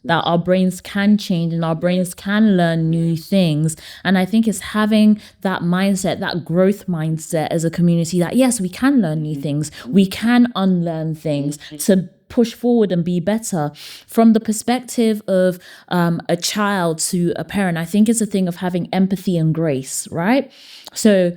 that our brains can change and our brains can learn new things. And I think it's having that mindset, that growth mindset as a community, that yes, we can learn new things, we can unlearn things to push forward and be better. From the perspective of a child to a parent, I think it's a thing of having empathy and grace, right? So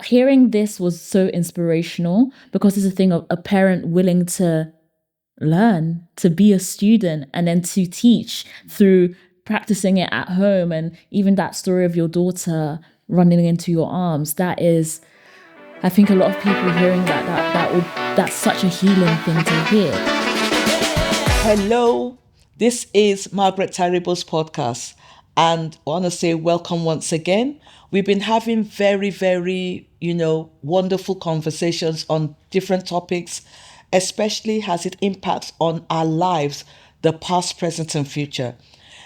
hearing this was so inspirational because it's a thing of a parent willing to learn, to be a student, and then to teach through practicing it at home. And even that story of your daughter running into your arms, that is, I think a lot of people hearing that's such a healing thing to hear. Hello, this is Margaret Taribo's podcast, and I want to say welcome once again. We've been having very, very, wonderful conversations on different topics, especially as it impacts on our lives, the past, present, and future.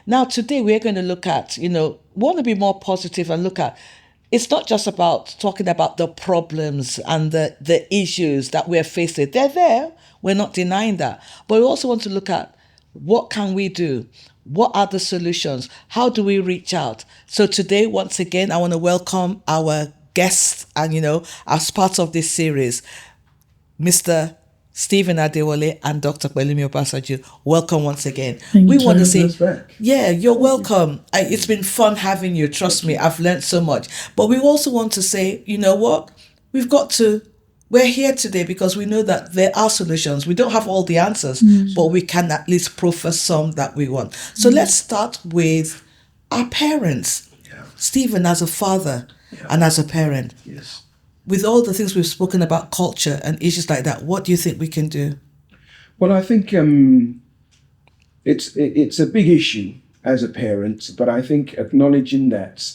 Now, today we're going to look at, want to be more positive and look at, it's not just about talking about the problems and the issues that we're faced with. They're there. We're not denying that. But we also want to look at what can we do? What are the solutions? How do we reach out? So today, once again, I want to welcome our guests and, as part of this series, Mr. Stephen Adewale and Dr. Pelumi Obasaju. Welcome once again. We want to say, yeah, you're welcome. It's been fun having you. Trust me, I've learned so much. But we also want to say, you know what? We're here today because we know that there are solutions. We don't have all the answers, but we can at least proffer some that we want. So let's start with our parents. Yeah. Stephen, as a father and as a parent. Yes. With all the things we've spoken about culture and issues like that, what do you think we can do? Well, I think it's a big issue as a parent, but I think acknowledging that,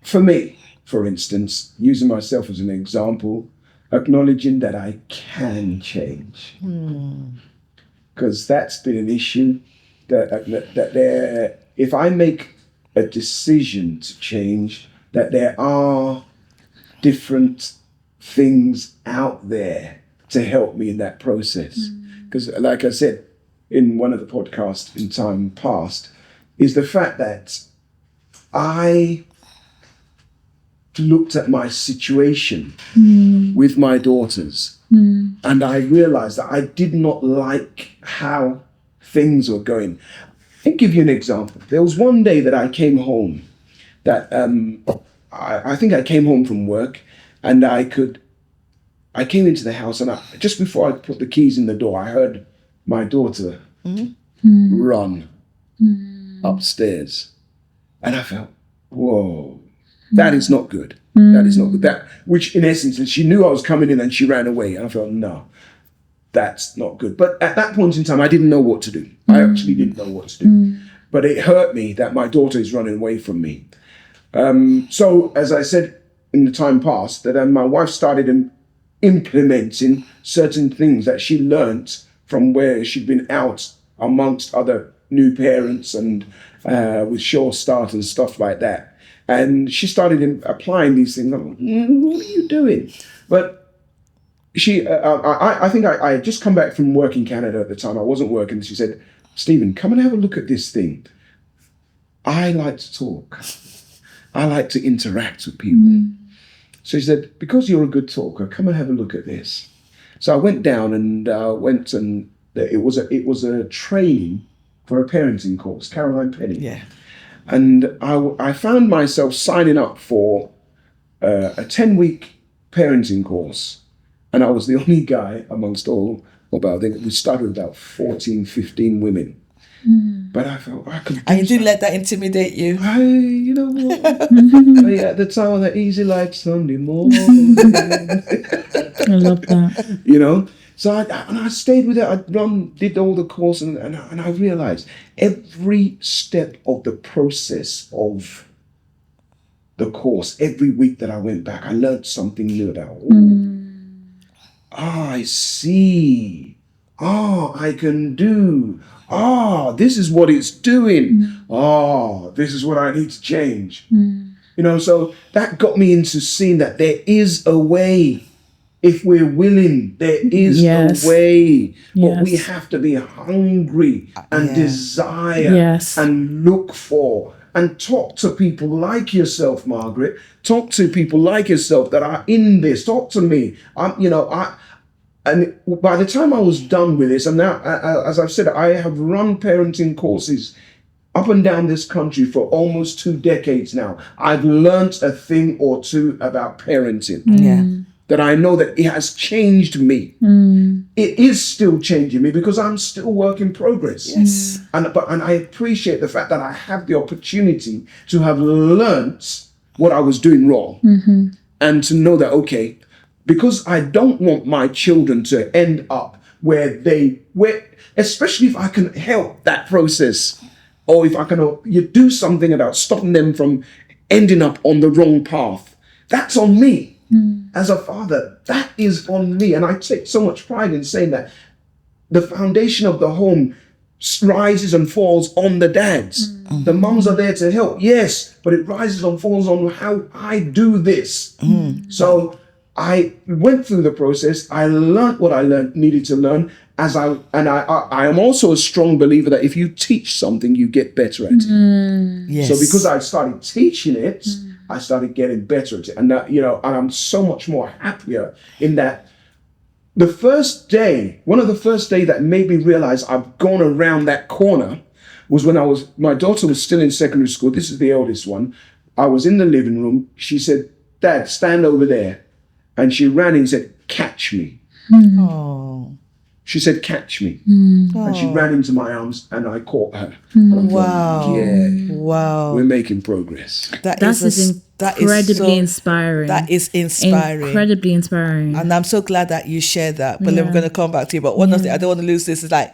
for me, for instance, using myself as an example, acknowledging that I can change, because that's been an issue. That if I make a decision to change, that there are different things out there to help me in that process. Because like I said in one of the podcasts in time past, is the fact that I looked at my situation with my daughters and I realized that I did not like how things were going. I'll give you an example. There was one day that I came home that I think I came home from work and I came into the house and just before I put the keys in the door, I heard my daughter run upstairs. And I felt, whoa, that is not good. That is not good. Which in essence, she knew I was coming in and she ran away. And I felt, no, that's not good. But at that point in time, I didn't know what to do. I actually didn't know what to do. But it hurt me that my daughter is running away from me. So, as I said in the time past, that my wife started implementing certain things that she learnt from where she'd been out amongst other new parents and with Sure Start and stuff like that. And she started applying these things. I'm like, what are you doing? But I think I had just come back from work in Canada at the time. I wasn't working. She said, Stephen, come and have a look at this thing. I like to talk. I like to interact with people. So she said, because you're a good talker, come and have a look at this. So I went down and it was a training for a parenting course, Caroline Penny. Yeah. And I found myself signing up for a 10-week parenting course. And I was the only guy amongst all, I think we started with about 14, 15 women. But I felt I could. And you didn't let that intimidate you? You know what? At the time on that easy like Sunday morning. I love that. So I stayed with it. I did all the course and I realized every step of the process of the course, every week that I went back, I learned something new about. I see. I can do. This is what it's doing. This is what I need to change. So that got me into seeing that there is a way if we're willing, there is Yes. a way. But we Yes. have to be hungry and desire Yes. and look for and talk to people like yourself, Margaret. Talk to people like yourself that are in this. Talk to me. And by the time I was done with this, and now, as I've said, I have run parenting courses up and down this country for almost 2 decades now. I've learnt a thing or two about parenting. Yeah. That I know that it has changed me. It is still changing me because I'm still work in progress. Yes. And I appreciate the fact that I have the opportunity to have learnt what I was doing wrong, and to know that, okay, because I don't want my children to end up where especially if I can help that process, or if I can you do something about stopping them from ending up on the wrong path. That's on me. As a father, that is on me. And I take so much pride in saying that the foundation of the home rises and falls on the dads. The mums are there to help, yes, but it rises and falls on how I do this. So I went through the process. I learned what I needed to learn. I am also a strong believer that if you teach something, you get better at it. Yes. So because I started teaching it, I started getting better at it. And that, and I'm so much more happier in that. One of the first days that made me realize I've gone around that corner was when my daughter was still in secondary school. This is the eldest one. I was in the living room. She said, "Dad, stand over there." And she ran and said, "Catch me." Oh. She said, "Catch me." And she ran into my arms and I caught her. And I thought, yeah, Wow. we're making progress. That is incredibly inspiring. That is inspiring. Incredibly inspiring. And I'm so glad that you shared that. But then we're going to come back to you. But one of the, I don't want to lose this, is like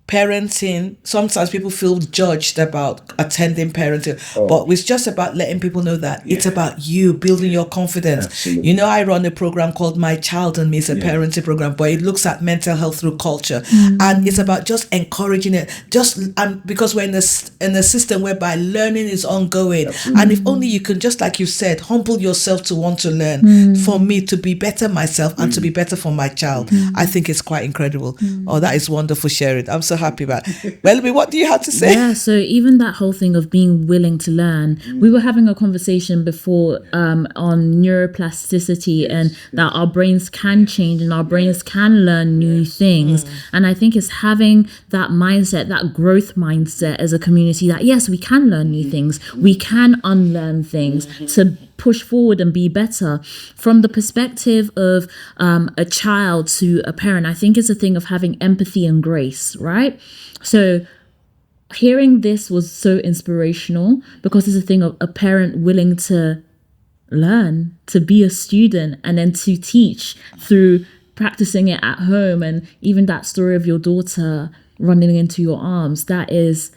parenting. Sometimes people feel judged about attending parenting, but it's just about letting people know that it's about you building your confidence. Absolutely. I run a program called My Child and Me. It's a parenting program, but it looks at mental health through culture, and it's about just encouraging it. Because we're in a system whereby learning is ongoing, and if only you can, just like you said, humble yourself to want to learn. For me to be better myself and to be better for my child, I think it's quite incredible. Oh, that is wonderful sharing. I'm so happy about it. Melody, what do you have to say? Yeah, so even that whole thing of being willing to learn, we were having a conversation before on neuroplasticity, and that our brains can change and our brains can learn new things. And I think it's having that mindset, that growth mindset as a community, that yes, we can learn new things, we can unlearn things to push forward and be better. From the perspective of a child to a parent, I think it's a thing of having empathy and grace, right? So hearing this was so inspirational because it's a thing of a parent willing to learn, to be a student, and then to teach through practicing it at home. And even that story of your daughter running into your arms, that is,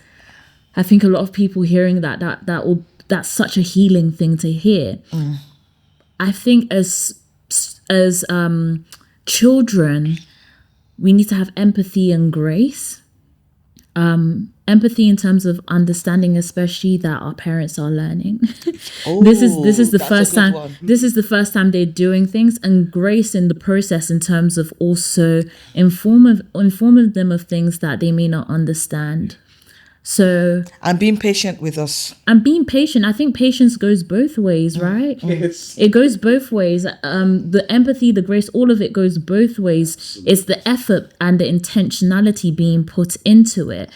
I think a lot of people hearing that's such a healing thing to hear. I think as children, we need to have empathy and grace. Empathy in terms of understanding, especially that our parents are learning. This is the first time. This is the first time they're doing things, and grace in the process in terms of also informing them of things that they may not understand. So, and being patient with us. And being patient. I think patience goes both ways, right? Yes. It goes both ways. The empathy, the grace, all of it goes both ways. It's the effort and the intentionality being put into it.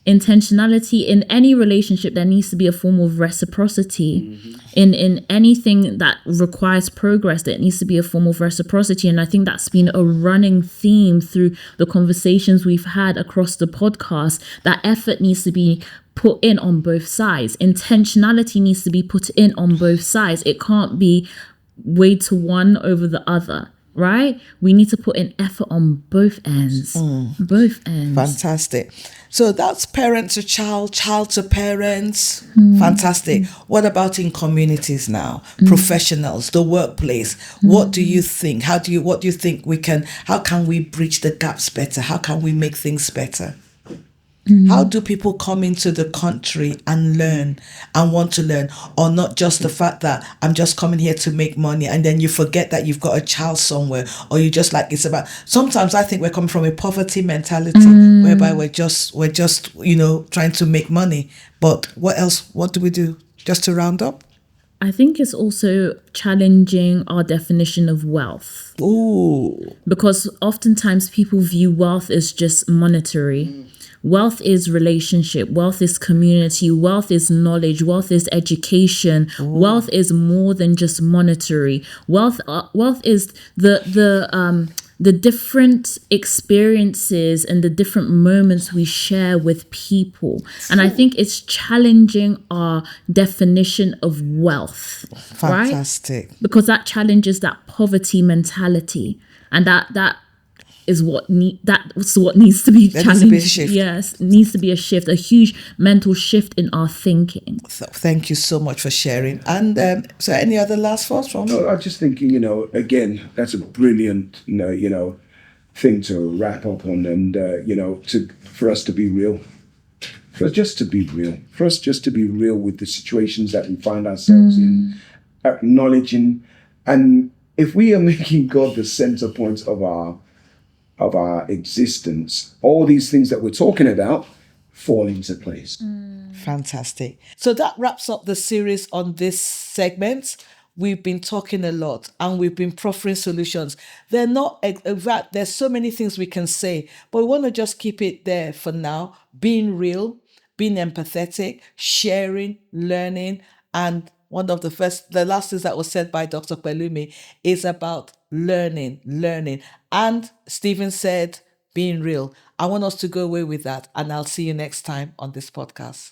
Intentionality in any relationship, there needs to be a form of reciprocity. In anything that requires progress, there needs to be a form of reciprocity. And I think that's been a running theme through the conversations we've had across the podcast, that effort needs to be put in on both sides. Intentionality needs to be put in on both sides. It can't be weighed to one over the other. Right? We need to put in effort on both ends. Both ends. Fantastic. So that's parent to child, child to parents. Fantastic. What about in communities now? Professionals, the workplace. What do you think? How can we bridge the gaps better? How can we make things better? How do people come into the country and learn and want to learn, or not just the fact that I'm just coming here to make money, and then you forget that you've got a child somewhere, or you just like, it's about, sometimes I think we're coming from a poverty mentality whereby we're just trying to make money. But what do we do just to round up? I think it's also challenging our definition of wealth. Ooh. Because oftentimes people view wealth as just monetary. Wealth is relationship, wealth is community, wealth is knowledge, wealth is education. Wealth is more than just monetary. Wealth is the different experiences and the different moments we share with people. And I think it's challenging our definition of wealth. Fantastic. Right? Because that challenges that poverty mentality. And that is what needs to be challenged. Needs to be a shift. Yes, needs to be a shift, a huge mental shift in our thinking. So thank you so much for sharing. And so, any other last thoughts from? No, I'm just thinking, again, that's a brilliant, thing to wrap up on, and for us to be real, for us just to be real with the situations that we find ourselves in, acknowledging, and if we are making God the center point of our existence, all these things that we're talking about fall into place. Fantastic. So that wraps up the series on this segment. We've been talking a lot and we've been proffering solutions. They're not exact. There's so many things we can say, but we want to just keep it there for now. Being real, being empathetic, sharing, learning, and the last things that was said by Dr. Pelumi is about learning. And Stephen said, being real. I want us to go away with that, and I'll see you next time on this podcast.